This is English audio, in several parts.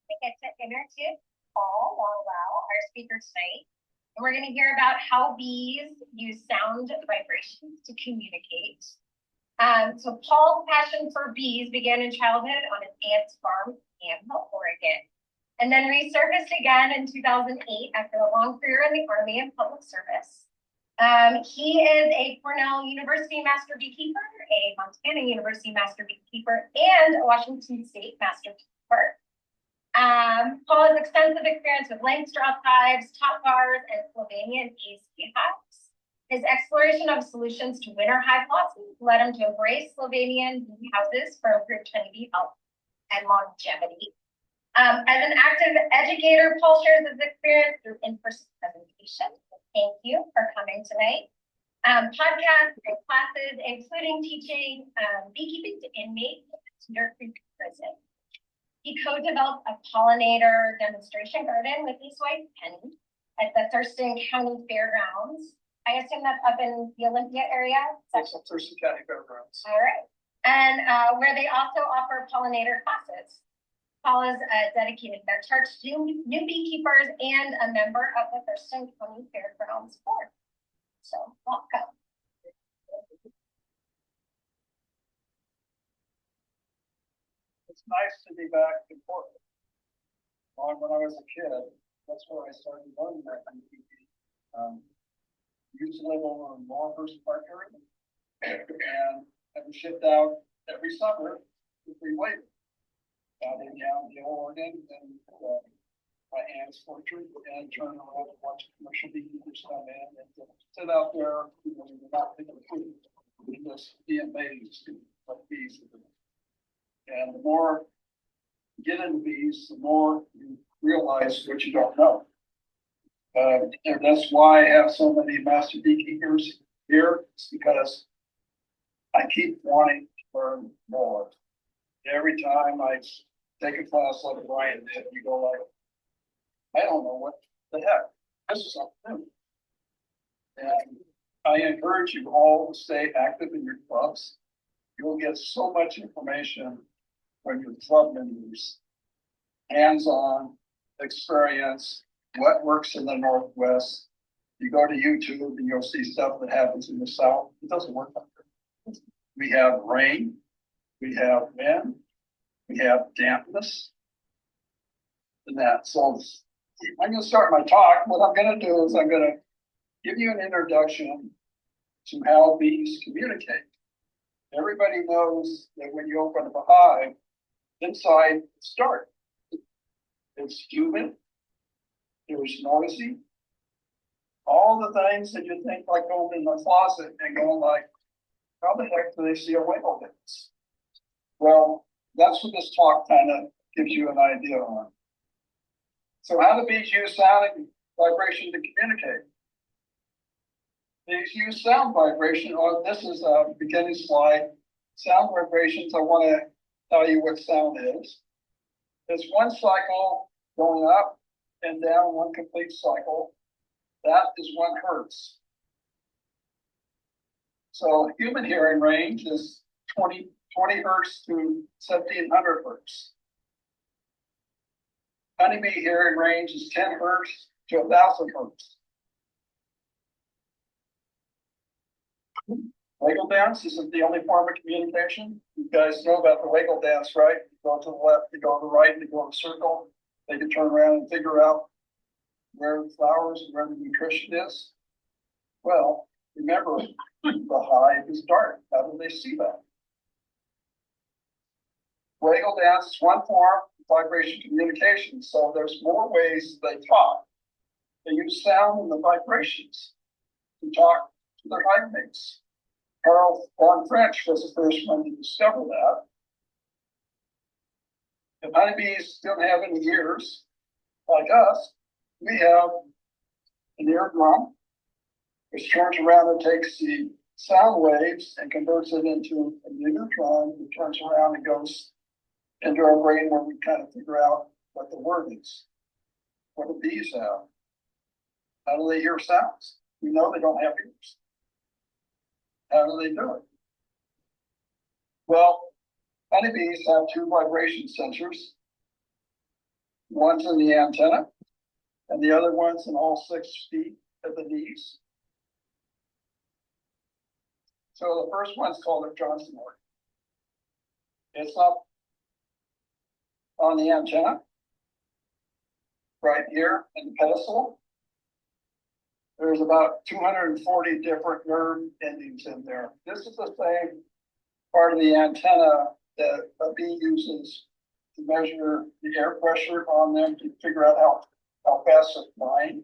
I get to introduce Paul Longwell, our speaker tonight. And we're going to hear about how bees use sound vibrations to communicate. So Paul's passion for bees began in childhood on his aunt's farm in Anvil, Oregon, and then resurfaced again in 2008 after a long career in the Army and public service. He is a Cornell University Master Beekeeper, a Montana University Master Beekeeper, and a Washington State Master Beekeeper. Paul has extensive experience with Langstroth hives, top bars, and Slovenian AZ hives. His exploration of solutions to winter hive losses led him to embrace Slovenian bee houses for improved honeybee health and longevity. As an active educator, Paul shares his experience through in-person presentations. Thank you for coming tonight. Podcasts and classes, including teaching beekeeping to inmates at Cedar Creek Prison. He co-developed a pollinator demonstration garden with his wife, Penny, at the Thurston County Fairgrounds. I assume that's up in the Olympia area? That's the Thurston County Fairgrounds. All right. And where they also offer pollinator classes. Paul is a dedicated mentor to new beekeepers and a member of the Thurston County Fairgrounds board. So, welcome. It's nice to be back in Portland. When I was a kid, that's where I started learning that beekeeping. Used to live over in Longwell Park area, and I was shipped out every summer to free labor. Out in Yale, Oregon, and my aunt's orchard, and turn around and watch commercial beekeepers come in and sit out there, not thinking of food, and just be amazed what bees are doing. And the more you get into bees, the more you realize what you don't know. And that's why I have so many master beekeepers here. It's because I keep wanting to learn more. Every time I take a class like Brian did, you go like, I don't know what the heck, this is something new. And I encourage you all to stay active in your clubs. You'll get so much information from your club members, hands-on experience, what works in the Northwest. You go to YouTube and you'll see stuff that happens in the South. It doesn't work out there. We have rain, we have wind, we have dampness and that. So I'm going to start my talk. What I'm going to do is I'm going to give you an introduction to how bees communicate. Everybody knows that when you open up a hive, inside it's dark. It's humid. There's noisy. All the things that you think like going in the closet and going like, how the heck do they see a wiggle dance? Well, that's what this talk kind of gives you an idea on. So how do bees use sound and vibration to communicate? Bees use sound vibration. This is a beginning slide. Sound vibrations, I want to tell you what sound is. There's one cycle going up and down, one complete cycle. That is 1 hertz. So human hearing range is 20 hertz to 1700 hertz. Honeybee hearing range is 10 hertz to 1000 hertz. Wiggle dance isn't the only form of communication. You guys know about the wiggle dance, right? You go to the left, you go to the right, you go in a circle. They can turn around and figure out where the flowers and where the nutrition is. Well, remember, the hive is dark. How do they see that? Wiggle dance is one form of vibration communication. So there's more ways they talk. They use sound and the vibrations to talk to their hive mates. Carl von French was the first one to discover that. If honeybees don't have any ears, like us, we have an eardrum, which turns around and takes the sound waves and converts it into a neutron that turns around and goes into our brain where we kind of figure out what the word is, what the bees have. How do they hear sounds? We know they don't have ears. How do they do it? Well, honeybees have 2 vibration sensors. One's in the antenna, and the other one's in all 6 feet at the knees. So the first one's called a Johnson organ. It's up on the antenna, right here in the pedestal. There's about 240 different nerve endings in there. This is the same part of the antenna that a bee uses to measure the air pressure on them to figure out how fast it's flying.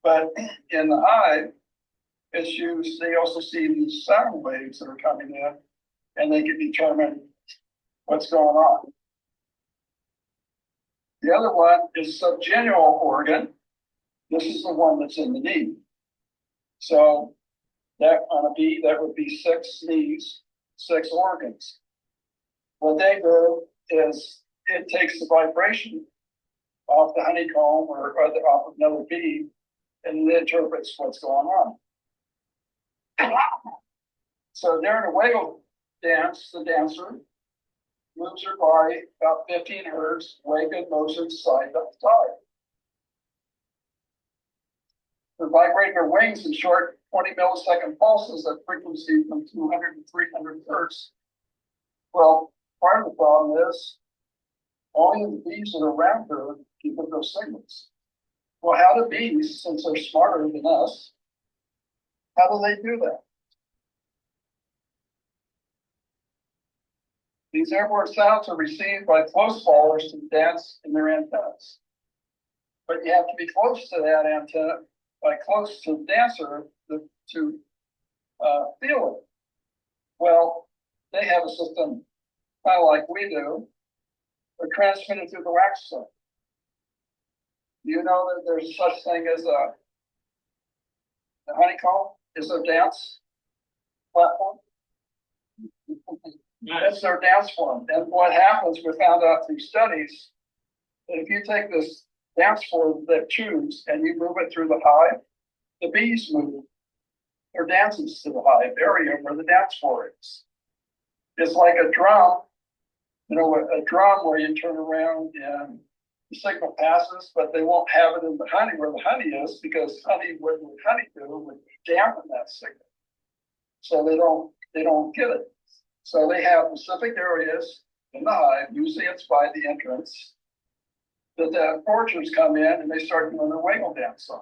But in the hive, it's used, they also see these sound waves that are coming in, and they can determine what's going on. The other one is subgenual organ. This is the one that's in the knee. So that on a bee, that would be 6 knees, 6 organs. What they do is it takes the vibration off the honeycomb or off of another bee, and it interprets what's going on. So during a waggle dance, the dancer moves her body about 15 hertz, waggle motion side to side. They're vibrating their wings in short 20 millisecond pulses at frequency from 200 to 300 hertz. Well, part of the problem is only the bees that are around her can get those signals. Well, how do bees, since they're smarter than us, how do they do that? These airborne sounds are received by close followers to dance in their antennas. But you have to be close to that antenna, close to the dancer to feel it. Well, they have a system kind of like we do. They're transmitted through the wax zone. You know that there's such thing as a honeycomb is a dance platform. That's their dance form. And what happens, we found out through studies, that if you take this dance form that chews and you move it through the hive, the bees move their dances to the hive area where the dance floor is. It's like a drum, you know, a drum where you turn around and the signal passes, but they won't have it in the honey where the honey is, because honey, what would honey do would dampen that signal. So they don't get it. So they have specific areas in the hive, usually it's by the entrance, that the foragers come in and they start doing their waggle dance on.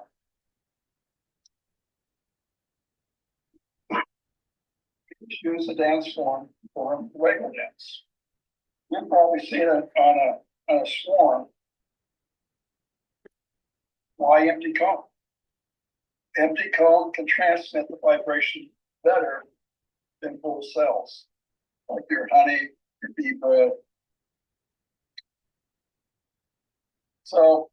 Use a dance form for waggle dance. You've probably seen it on a swarm. Why empty comb? Empty comb can transmit the vibration better than full cells, like your honey, your bee bread. So,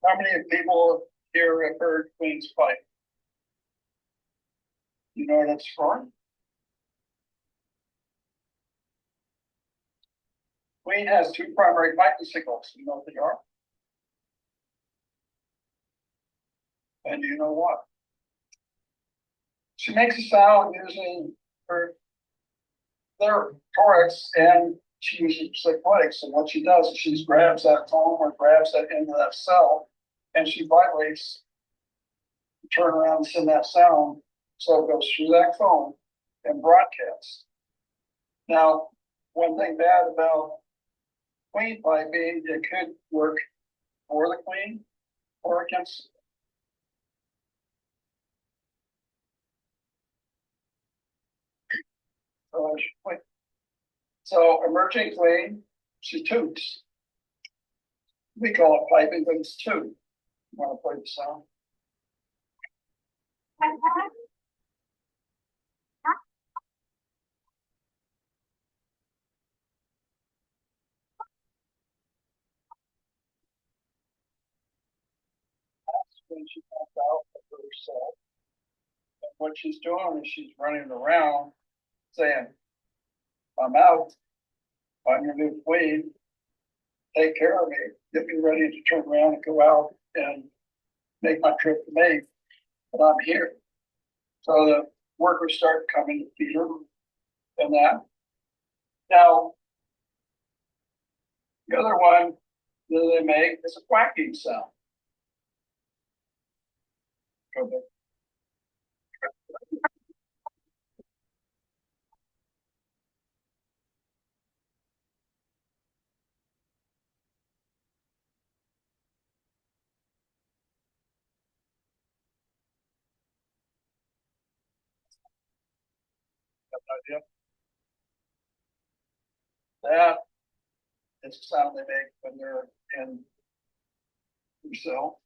how many people here have heard queens pipe? You know what it's for? Queen has 2 primary piping signals. You know what they are? And you know what? She makes a sound using her thorax, and she uses cycletics. And what she does is she grabs that foam or grabs that end of that cell, and she vibrates, turn around and send that sound. So it goes through that foam and broadcasts. Now, one thing bad about queen piping, it could work for the queen or against. So emerging queen, she toots. We call it piping, but it's toot. You want to play the sound? That's when she comes out of herself. And what she's doing is she's running around saying, I'm out. I'm your new queen. Take care of me. Get me ready to turn around and go out and make my trip to Maine. But I'm here. So the workers start coming to feed her and that. Now, The other one that they make is a quacking sound. Go ahead. Idea. That is a sound they make when they're in their cell.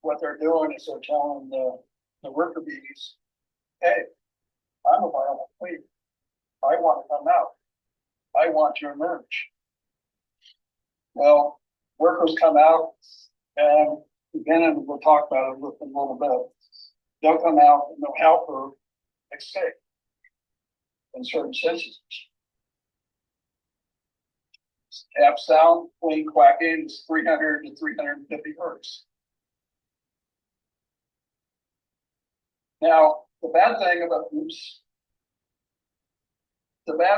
What they're doing is they're telling the worker bees, hey, I'm a viable queen. I want to come out. I want to emerge. Well, workers come out, and again, and we'll talk about it in a little bit. They'll come out and they'll help her escape in certain senses. Half sound, queen quacking is 300 to 350 hertz. Now, the bad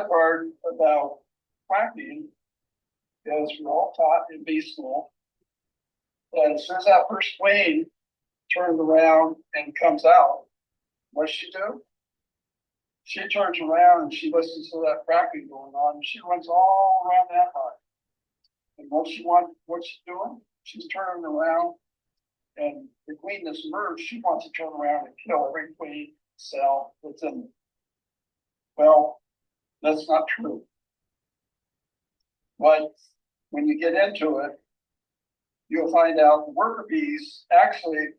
part about quacking is we're all taught in bee school that as soon as that first queen turns around and comes out, what does she do? She turns around and she listens to that quacking going on, and she runs all around that hive. And what's she doing? She's turning around, and the queen that's emerged, she wants to turn around and kill every queen cell that's in there. Well, that's not true. But when you get into it, you'll find out the worker bees actually,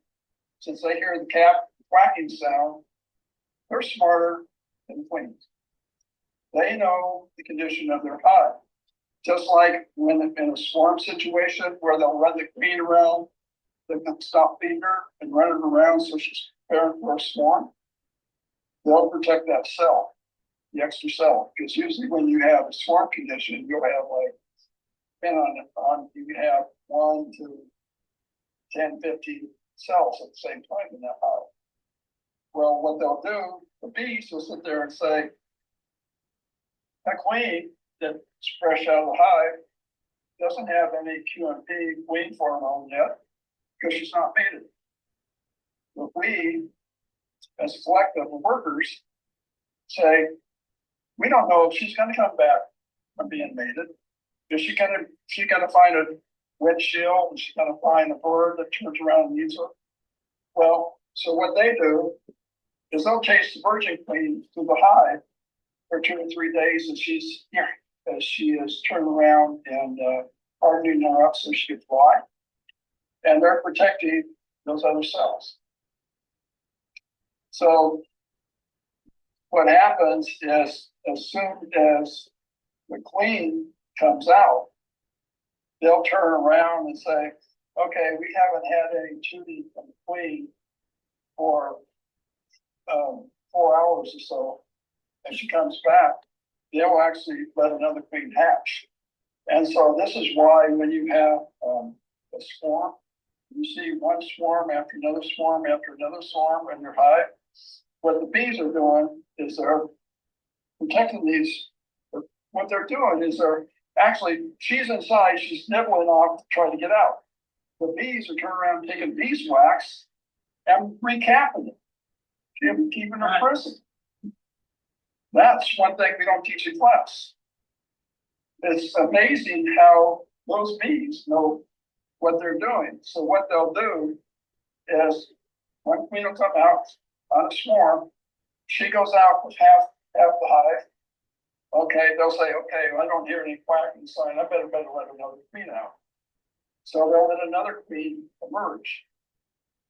since they hear the quacking sound, they're smarter than the queens. They know the condition of their hive. Just like when in a swarm situation where they'll run the queen around, they can stop feeding her and run it around so she's prepared for a swarm. They'll protect that cell, the extra cell, because usually when you have a swarm condition, you'll have like, depending on you can have 1 to 10, 15 cells at the same time in that hive. Well, what they'll do, the bees will sit there and say, that queen that's fresh out of the hive doesn't have any QMP queen hormone yet because she's not mated. But we, as a collective of workers, say, we don't know if she's going to come back from being mated. Is she going to find a windshield? Is she going to find a bird that turns around and eats her? Well, so what they do is they'll chase the virgin queen through the hive for 2 or 3 days, and she's here as she is turned around and hardening her up so she can fly. And they're protecting those other cells. So what happens is as soon as the queen comes out, they'll turn around and say, okay, we haven't had any tuning from the queen for 4 hours or so. And she comes back, they'll actually let another queen hatch. And so this is why when you have a swarm, you see one swarm after another swarm after another swarm in your hive. What the bees are doing is they're protecting these. What they're doing is they're actually, she's inside, she's nibbling off to try to get out. The bees are turning around taking beeswax and recapping it, keeping her prison. That's one thing we don't teach in class. It's amazing how those bees know what they're doing. So what they'll do is one queen will come out on a swarm. She goes out with half the hive. Okay, they'll say, okay, I don't hear any quacking sign. I better let another queen out. So they'll let another queen emerge.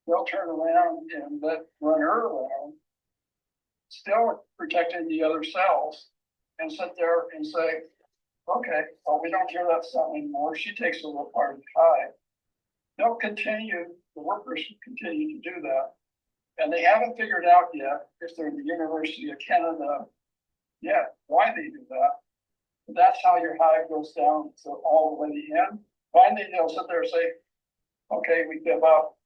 They'll turn around and run her around, still protecting the other cells, and sit there and say, okay, well, we don't hear that sound anymore. She takes over part of the hive. They'll continue, the workers continue to do that. And they haven't figured out yet, if they're in the University of Canada yet, why they do that. But that's how your hive goes down to all the way to the end. Finally, they'll sit there and say, okay, we give up.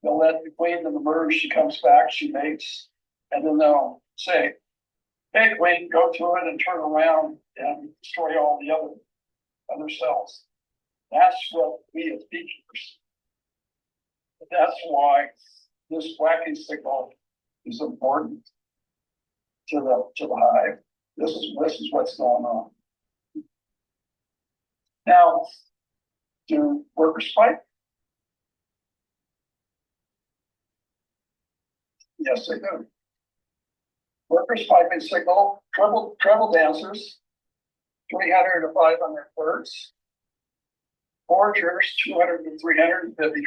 They'll let the queen emerge. She comes back, she mates, and then they'll say, hey, queen, go to it and turn around and destroy all the other other cells. That's what we as beekeepers. That's why this wacky signal is important to the hive. This is what's going on. Now, do workers fight? Yes, they do. Workers piping signal, treble dancers, 300 to 500 hertz. Foragers, 200 to 350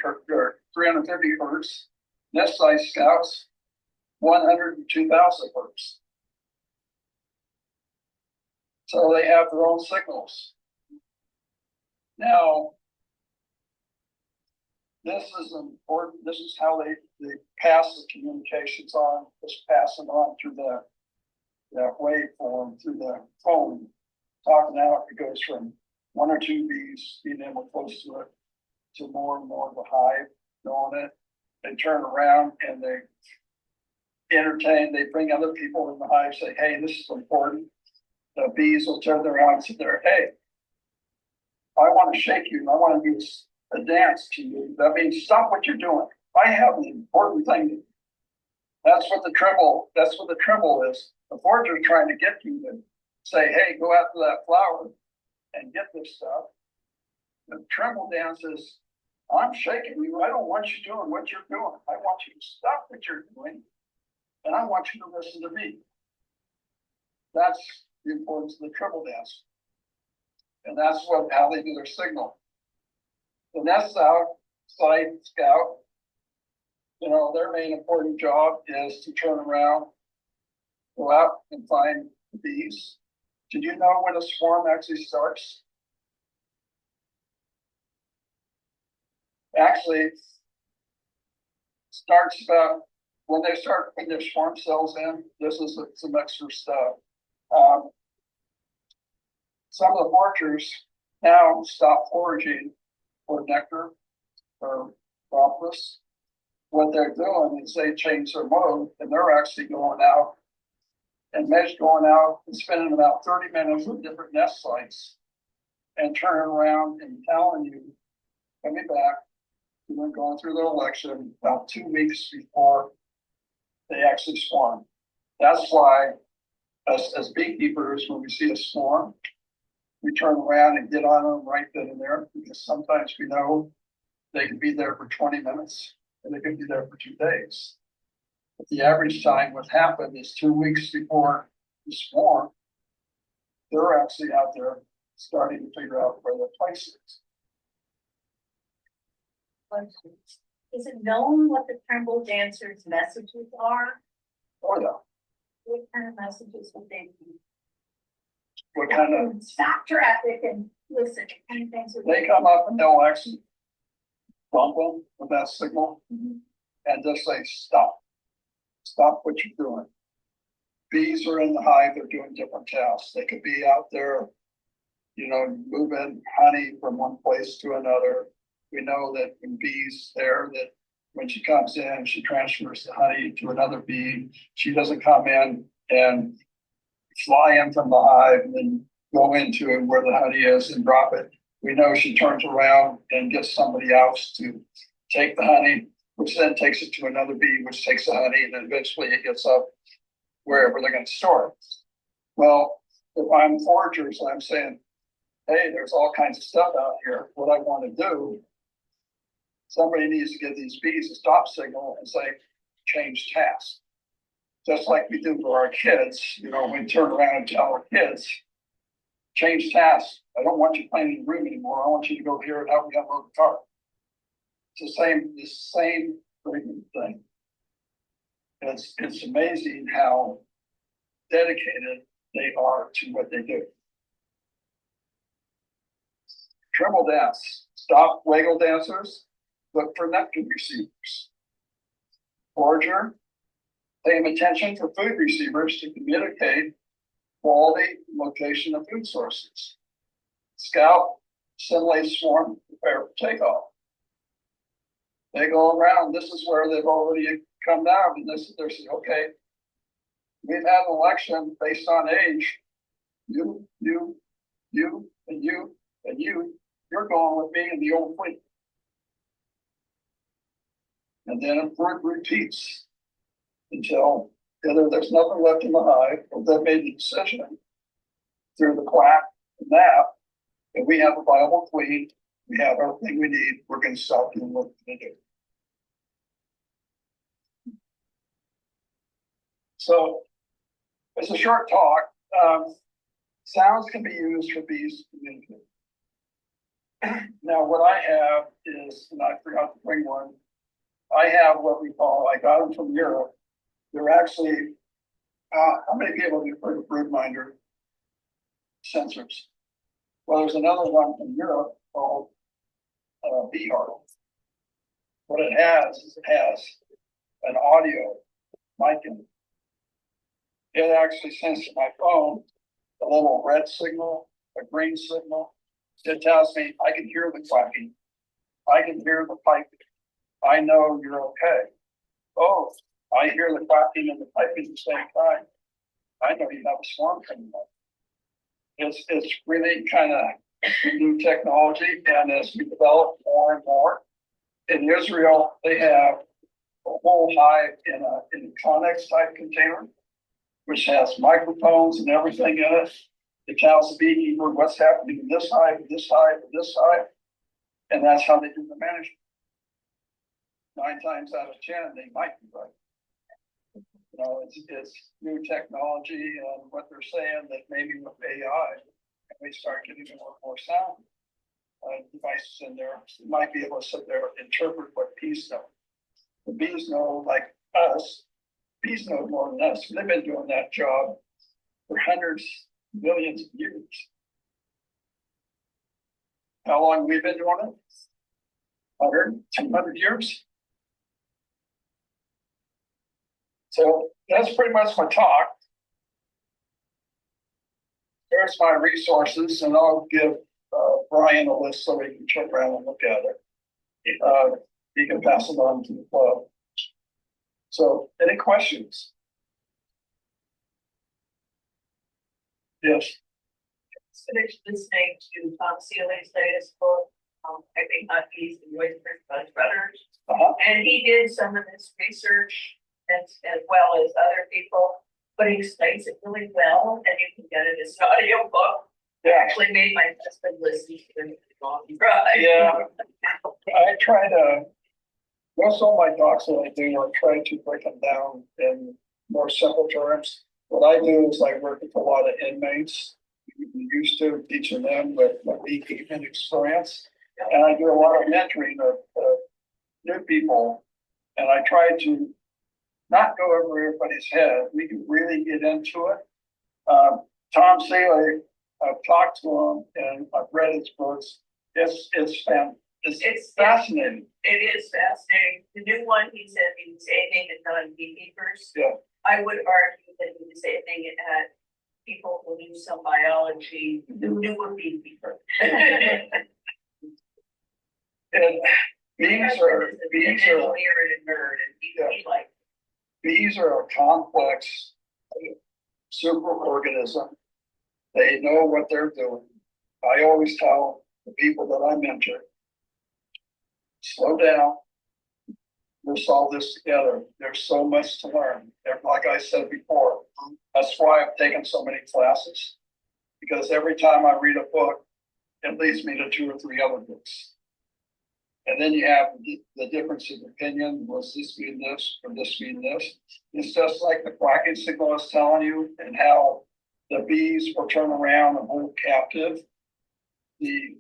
hertz. Nest size scouts, 100 to 2,000 hertz. So they have their own signals. Now, this is important. This is how they pass the communications on, just pass them on through the waveform, through the phone. Talking out, it goes from 1 or 2 bees being able close to it to more and more of the hive knowing it. They turn around and they entertain, they bring other people in the hive, say, hey, this is important. The bees will turn around and sit there, hey, I want to shake you, I want to do a dance to you. That means stop what you're doing. I have an important thing to do. That's what the tremble is. The forager is trying to get you to say, hey, go after that flower and get this stuff. The tremble dance is, I'm shaking you. I don't want you doing what you're doing. I want you to stop what you're doing. And I want you to listen to me. That's the importance of the tremble dance. And that's how they do their signal. The nest side scout, their main important job is to turn around, go out and find the bees. Did you know when a swarm actually starts? Actually, starts about when they start putting their swarm cells in. This is some extra stuff. Some of the foragers now stop foraging for nectar or propolis. What they're doing is they change their mode and they're actually going out and spending about 30 minutes with different nest sites and turning around and telling you, coming back, and going through their election about 2 weeks before they actually swarm. That's why as beekeepers, when we see a swarm, we turn around and get on them right then and there, because sometimes we know they can be there for 20 minutes and they can be there for 2 days. But the average time what happened is 2 weeks before the swarm, they're actually out there starting to figure out where their place is. Is it known what the tremble dancers' messages are? Oh, yeah. What kind of messages would they be? What kind of? Stop traffic and listen. Kind of things they come up and they'll actually bump them with that signal and just say, stop. Stop what you're doing. Bees are in the hive, they're doing different tasks. They could be out there, moving honey from one place to another. We know that when bees there, that when she comes in, she transfers the honey to another bee. She doesn't come in and fly in from the hive and then go into where the honey is and drop it. We know she turns around and gets somebody else to take the honey, which then takes it to another bee, which takes the honey, and then eventually it gets up wherever they're going to store it. Well, if I'm foragers, I'm saying, hey, there's all kinds of stuff out here. What I want to do, somebody needs to give these bees a stop signal and say, change task. Just like we do for our kids, we turn around and tell our kids, change task. I don't want you playing in the room anymore. I want you to go here and help me unload the car. It's the same freaking thing. It's amazing how dedicated they are to what they do. Tremble dance. Stop waggle dancers. Look for nectar receivers. Forager. Paying attention for food receivers to communicate quality and location of food sources. Scout. Simulate swarm. Prepare for takeoff. They go around. This is where they've already come down, and they're saying, okay, we've had an election based on age. You, and you, And you're going with me in the old fleet. And then it repeats until either there's nothing left in the hive, or they made the decision through the quack and that, if we have a viable queen, we have everything we need, we're going to stop doing what we're going to do. So it's a short talk. Sounds can be used for bees to communicate. Now, what I have is, and I forgot to bring one, I have what we call, I got them from Europe. They're actually, how many people have you heard of broodminder sensors? Well, there's another one from Europe called Bee Heart. What it has is it has an audio mic in it. It actually sends to my phone a little red signal, a green signal. It tells me I can hear the quacking. I can hear the piping. I know you're okay. Oh, I hear the quacking and the piping at the same time. I know you have a swarm coming up. It's really kind of new technology, and as we develop more and more, in Israel they have a whole hive in a Connex type container, which has microphones and everything in it. It tells the beekeeper what's happening in this hive, this hive, this hive, and that's how they do the management. 9 times out of 10, they might be right. You know, it's new technology, and what they're saying that maybe with AI, and we start getting more sound devices in there, you might be able to sit there and interpret what bees know. The bees know, like us, bees know more than us. They've been doing that job for hundreds, millions of years. How long have we been doing it? 100, 200 years? So that's pretty much my talk. There's my resources, and I'll give Brian a list so he can check around and look at it. He can pass it on to the club. So, any questions? Yes. Finish listening to Tom Seeley's latest book, I think not Bees and Oysters, but Brothers. And he did some of this research as well as other people, but he explains it really well, and you can get it as an audio book. Yeah. Actually made my husband listen to it long drive. Yeah. I try to, most all my talks that I do, I try to break them down in more simple terms. What I do is I work with a lot of inmates, used to teaching them with my beekeeping experience. And I do a lot of mentoring of new people. And I try to not go over everybody's head. We can really get into it. Tom Saylor, I've talked to him and I've read his books. It's fascinating. It is fascinating. The new one, he said he was aiming at non-beekeepers. Yeah. I would argue that he was aiming at people who knew some biology, who knew a beekeeper. And bees are a complex superorganism. They know what they're doing. I always tell the people that I mentor, slow down. We'll solve this together. There's so much to learn. Like I said before, that's why I've taken so many classes, because every time I read a book, it leads me to 2 or 3 other books. And then you have the difference of opinion. Was this mean this or this mean this? It's just like the quacking signal is telling you, and how the bees will turn around and hold captive the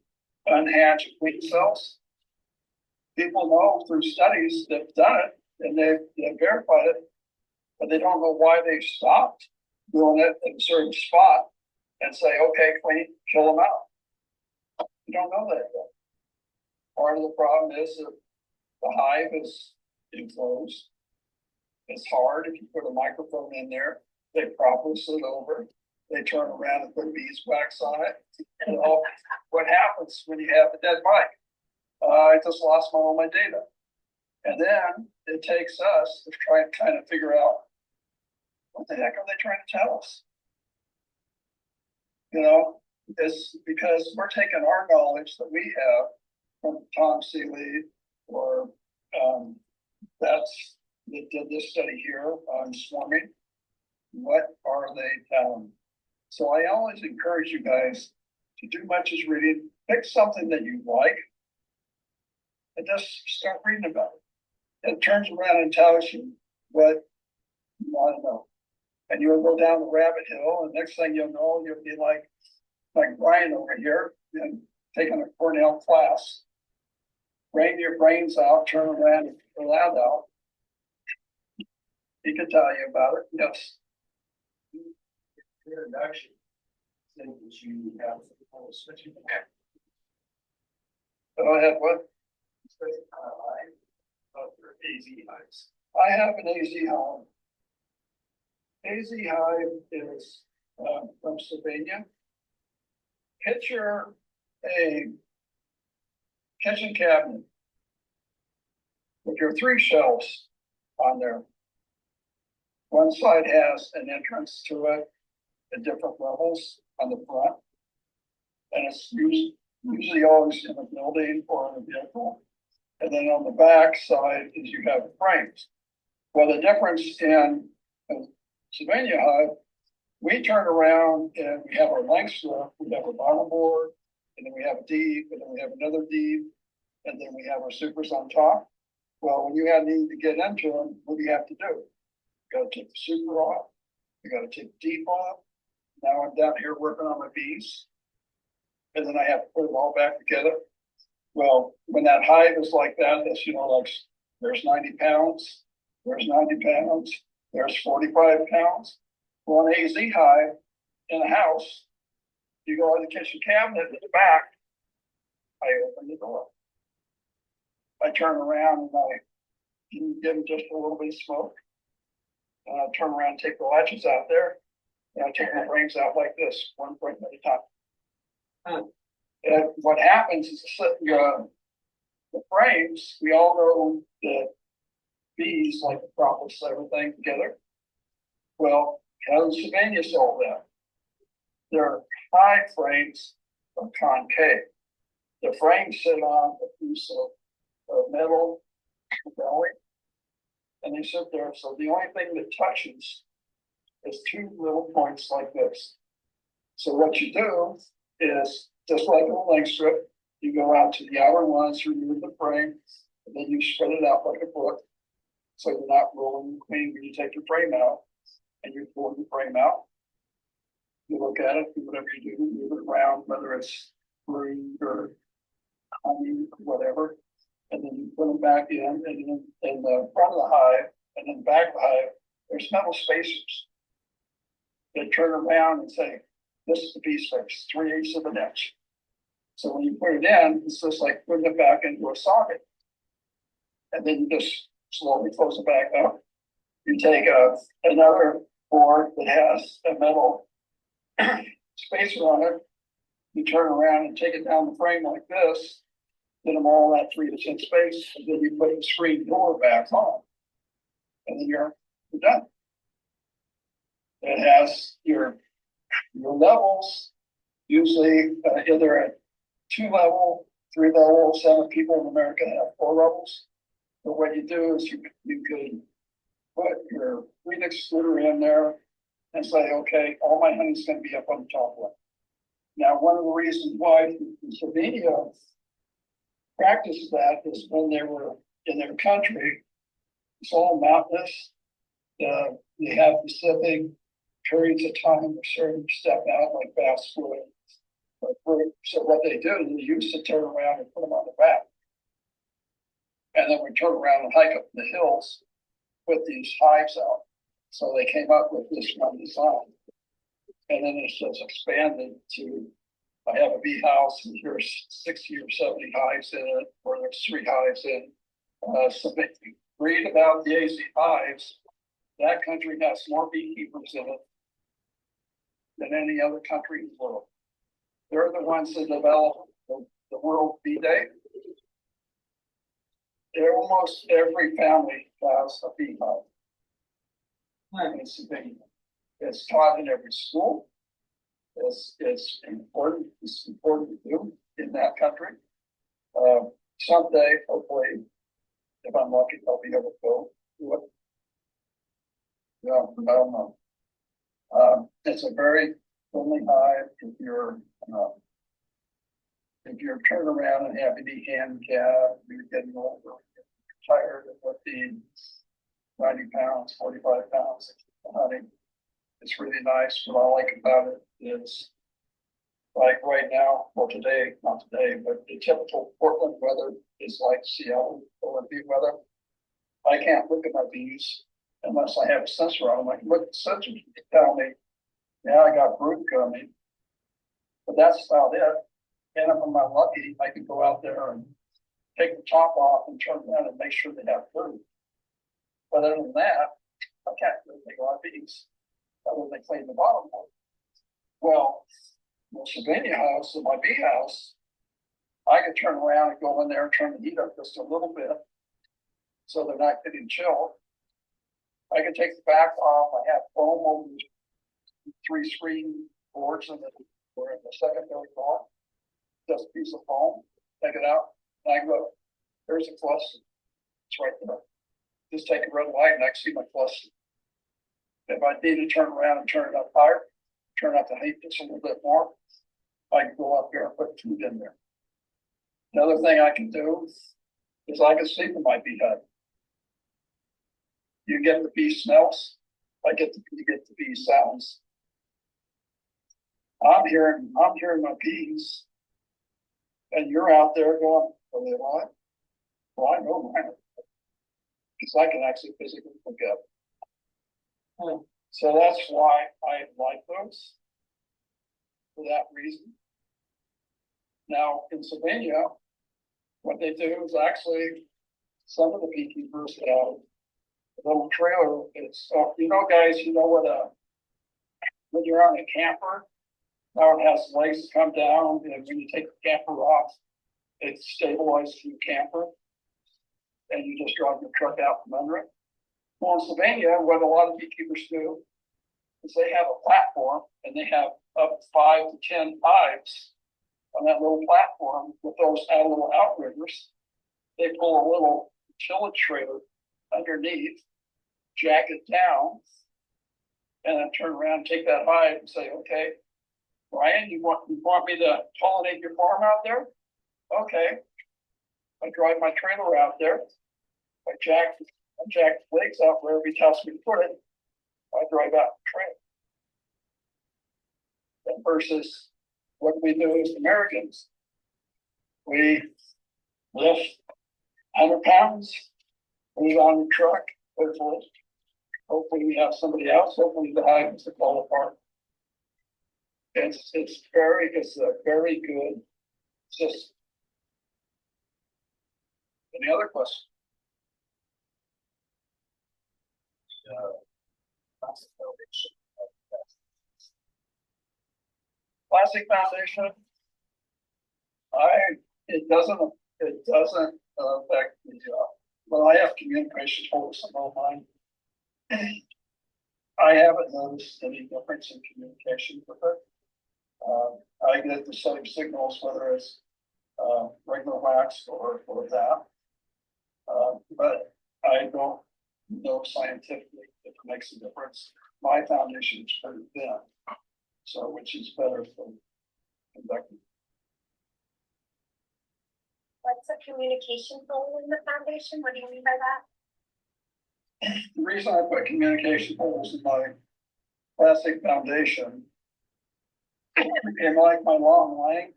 unhatched queen cells. People know through studies that have done it, and they've verified it, but they don't know why they stopped doing it at a certain spot and say, okay, queen, kill them out. You don't know that yet. Part of the problem is that the hive is enclosed. It's hard if you put a microphone in there. They probably sit over. They turn around and put beeswax on it. And what happens when you have a dead mic? I just lost all my data. And then it takes us to try and kind of figure out, what the heck are they trying to tell us? You know, is because we're taking our knowledge that we have from Tom Seeley or that did this study here on swarming. What are they telling? So I always encourage you guys to do much as reading. Pick something that you like and just start reading about it. It turns around and tells you what you want to know. And you'll go down the rabbit hill, and next thing you'll know, you'll be like Brian over here, and taking a Cornell class. Rain your brains out, turn around and pull that out. He can tell you about it, yes. Introduction. Think that you have switching. Go ahead, what? AZ hives. I have an AZ hive. AZ hive is from Slovenia. Picture a kitchen cabinet with your 3 shelves on there. One side has an entrance to it at different levels on the front, and it's usually always in a building or in a vehicle. And then on the back side is you have frames. Well, the difference in Slovenia hive, we turn around and we have our length strip, we have a bottom board, and then we have a deep, and then we have another deep, and then we have our supers on top. Well, when you need to get into them, what do you have to do? You got to take the super off. You got to take the deep off. Now I'm down here working on my bees, and then I have to put them all back together. Well, when that hive is like that, that's, like there's 90 pounds, there's 90 pounds, there's 45 pounds. Well, an AZ hive in a house, you go in the kitchen cabinet at the back, I open the door. I turn around and I give them just a little bit of smoke. And I turn around and take the latches out there. And I take my frames out like this, one frame at a time. And what happens is the frames, we all know that bees like to process everything together. Well, how does Savannah solve that? Their hive frames are concave. The frames sit on a piece of metal belly, and they sit there. So the only thing that touches is 2 little points like this. So what you do is, just like a length strip, you go out to the outer ones, remove the frame, and then you spread it out like a book. So you're not rolling the queen when you take your frame out, and you pull the frame out. You look at it, do whatever you do, move it around, whether it's brood or honey, or whatever. And then you put them back in, and then in the front of the hive, and then the back of the hive, there's metal spacers that turn around and say, this is the bee space, 3/8 of an inch. So when you put it in, it's just like putting it back into a socket. And then you just slowly close it back up. You take another board that has a metal spacer on it. You turn around and take it down the frame like this, get them all that 3/8 inch space, and then you put the screen door back on. And then you're done. It has your levels, usually either at 2 level, 3 level. Some people in America have 4 levels. But what you do is you could put your queen excluder in there and say, okay, all my honey's going to be up on the top one. Now, one of the reasons why Slovenia practiced that is when they were in their country, it's all mountainous. They have specific periods of time where certain step out like bass fluid. So what they do, they used to turn around and put them on the back. And then we turn around and hike up the hills, put these hives out. So they came up with this one design. And then it's just expanded to, I have a bee house and here's 60 or 70 hives in it, or there's 3 hives in. So if you read about the AZ hives, that country has more beekeepers in it than any other country in the world. They're the ones that developed the World Bee Day. Almost every family has a bee hive. It's taught in every school. is important. It's important to do in that country. Someday, hopefully, if I'm lucky, I'll be able to go do it. Yeah, I don't know. It's a very friendly hive if you're turned around and have to be handicapped, you're getting older, you're tired of lifting 90 pounds, 45 pounds, honey. It's really nice. What I like about it is, like right now, well today, not today, but the typical Portland weather is like Seattle, Olympia weather. I can't look at my bees unless I have a sensor on. I'm like, look at the sensor, you can tell me, yeah, I got brood coming. But that's about it. And if I'm not lucky, I can go out there and take the top off and turn around and make sure they have food. But other than that, I can't really take a lot of bees. Other than clean the bottom one. Well, the Sylvania house, in my bee house, I can turn around and go in there and turn the heat up just a little bit so they're not getting chilled. I can take the back off. I have foam over the 3 screen boards in the secondary floor. Just a piece of foam, take it out, and I go, there's a cluster. It's right there. Just take a red light and I can see my cluster. If I need to turn around and turn it up higher, turn up the heat just a little bit more, I can go up here and put food in there. Another thing I can do is I can sleep in my bee hive. You get the bee smells, you get the bee sounds. I'm hearing my bees, and you're out there going, are they alive? Well, I know mine. Because I can actually physically look at them. So that's why I like those, for that reason. Now, in Sylvania, what they do is actually, some of the beekeepers have a little trailer. It's, guys, when you're on a camper, now it has legs that come down, and when you take the camper off, it's stabilized to the camper, and you just drive your truck out from under it. Well, in Sylvania, what a lot of beekeepers do is they have a platform, and they have up 5 to 10 hives on that little platform with those little outriggers. They pull a little utility trailer underneath, jack it down, and then turn around and take that hive and say, okay, Brian, you want me to pollinate your farm out there? Okay. I drive my trailer out there. I jack the legs out wherever he tells me to put it. I drive out the trailer. And versus what we do as Americans, we lift 100 pounds, put it on the truck, hopefully we have somebody else, hopefully the hive is to fall apart. It's a very good system. Any other questions? Plastic foundation. It doesn't affect the but I have communication holes in all mine. I haven't noticed any difference in communication with it. I get the same signals, whether it's regular wax or that. But I don't know scientifically if it makes a difference. My foundation is pretty thin, so which is better for conducting. What's a communication hole in the foundation? What do you mean by that? The reason I put communication holes in my plastic foundation, in like my long line,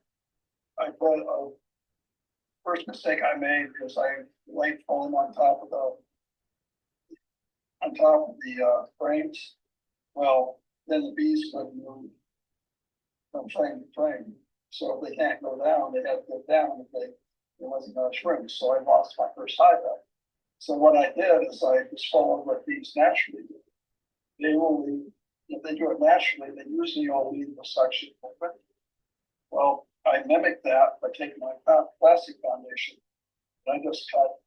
I put a first mistake I made because I laid foam on top of the frames. Well, then the bees couldn't move from frame to frame. So if they can't go down, they have to go down if it wasn't going to shrink. So I lost my first hive back. So what I did is I just followed what bees naturally do. They will leave, if they do it naturally, they usually all leave the suction open. Well, I mimicked that by taking my plastic foundation and I just cut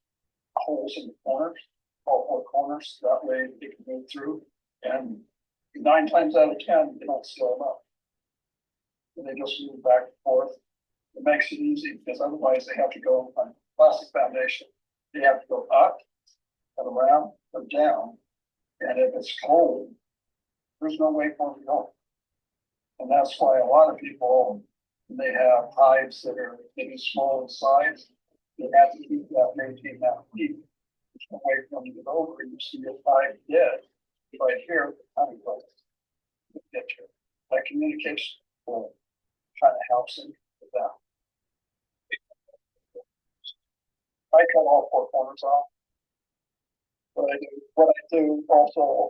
holes in the corners, all 4 corners. That way they can move through. And 9 times out of 10, they don't seal them up. and they just move back and forth. It makes it easy because otherwise they have to go on plastic foundation. They have to go up and around or down. And if it's cold, there's no way for them to go. And that's why a lot of people, when they have hives that are maybe small in size, they have to keep that, maintain that heat. There's no way for them to get over. You see a hive dead right here, honey bugs get you. That communication will kind of helps them with that. I cut all four corners off. What I do also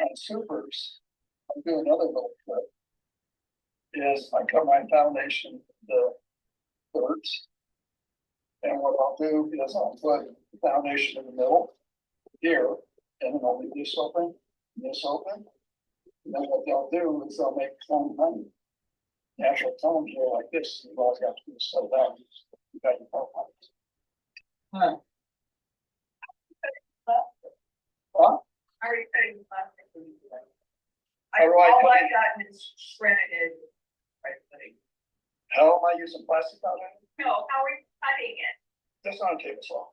on supers, I do another little trick. Is I cut my foundation the thirds. And what I'll do is I'll put the foundation in the middle here, and then I'll leave this open, this open. And then what they'll do is they'll make cone honey. Natural cone here like this, you always have to do so that you got your pulp honey. Huh? How are you cutting the plastic? How do I all cut I've it? gotten is shredded. Right, cutting. How am I using plastic foundation? No, how are you cutting it? That's not a table saw.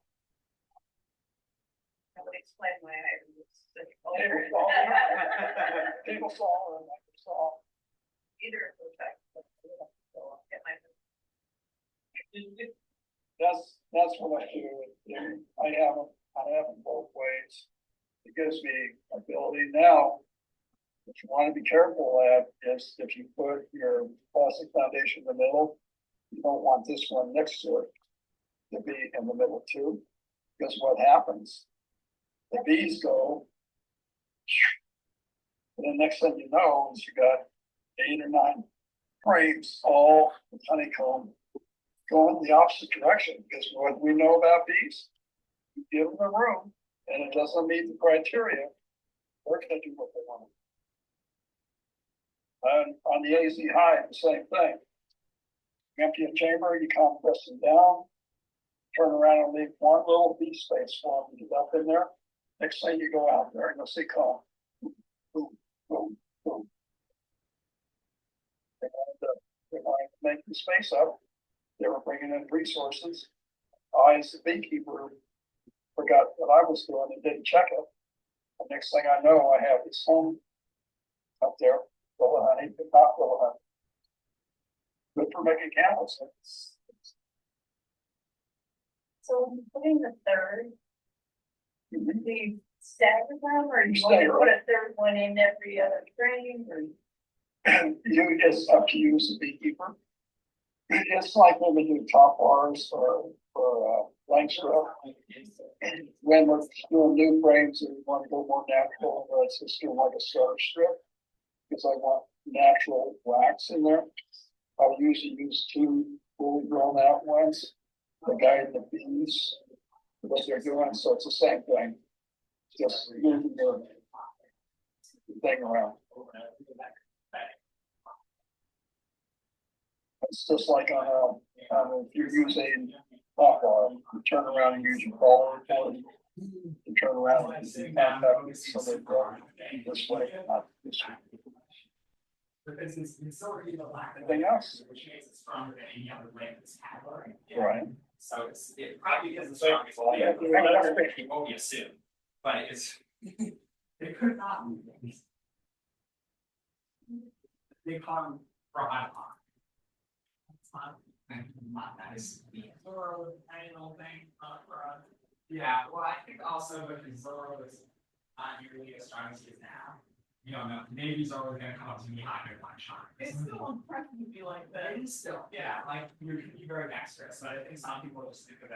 I would explain why I was such a Table culture. saw. Table saw or micro saw. Either of those types. So I'll get my. That's what I do. I have them both ways. It gives me ability now. What you want to be careful at is if you put your plastic foundation in the middle, you don't want this one next to it to be in the middle too. Because what happens, the bees go, and the next thing you know is you got 8 or 9 frames, all honeycomb, going the opposite direction. Because what we know about bees, you give them the room and it doesn't meet the criteria, they're going to do what they want. And on the AZ hive, the same thing. You empty a chamber, you compress them down, turn around and leave one little bee space for them to get up in there. Next thing you go out there and you'll see comb. Boom, boom, boom. They wanted to make the space up. They were bringing in resources. I, as a beekeeper, forgot what I was doing and didn't check it. The next thing I know, I have this home up there, full of honey, but not full of honey. Good for making candles. So putting the third, Mhm. do you stagger them or you want to Stagger. put a third one in every other frame or? It's up to you as a beekeeper. It's like when we do top bars or blank strip. When we're doing new frames and we want to go more natural, let's just do like a starter strip. Because I want natural wax in there. I'll usually use 2 fully grown out ones. The guide the bees, what they're doing, so it's the same thing. Just moving the thing around. It's just like on if you're using hot bar, you turn around and use your ball report. You turn around and contact it so they go this way, not this way. Because it's already the lack of Anything else? which makes it stronger than any other blade in this category. Right. So it probably is the strongest blade. It won't be assumed, but it's it could not be. They call them for high line. It's not nice. Zoro, tiny little thing, yeah, well, I think also because Zoro is not nearly as strong as he is now. You don't know, maybe Zoro's gonna come up to me higher one shot. It's still impressive to be like that. It is still, yeah, like you're very dexterous, but I think some people just think of it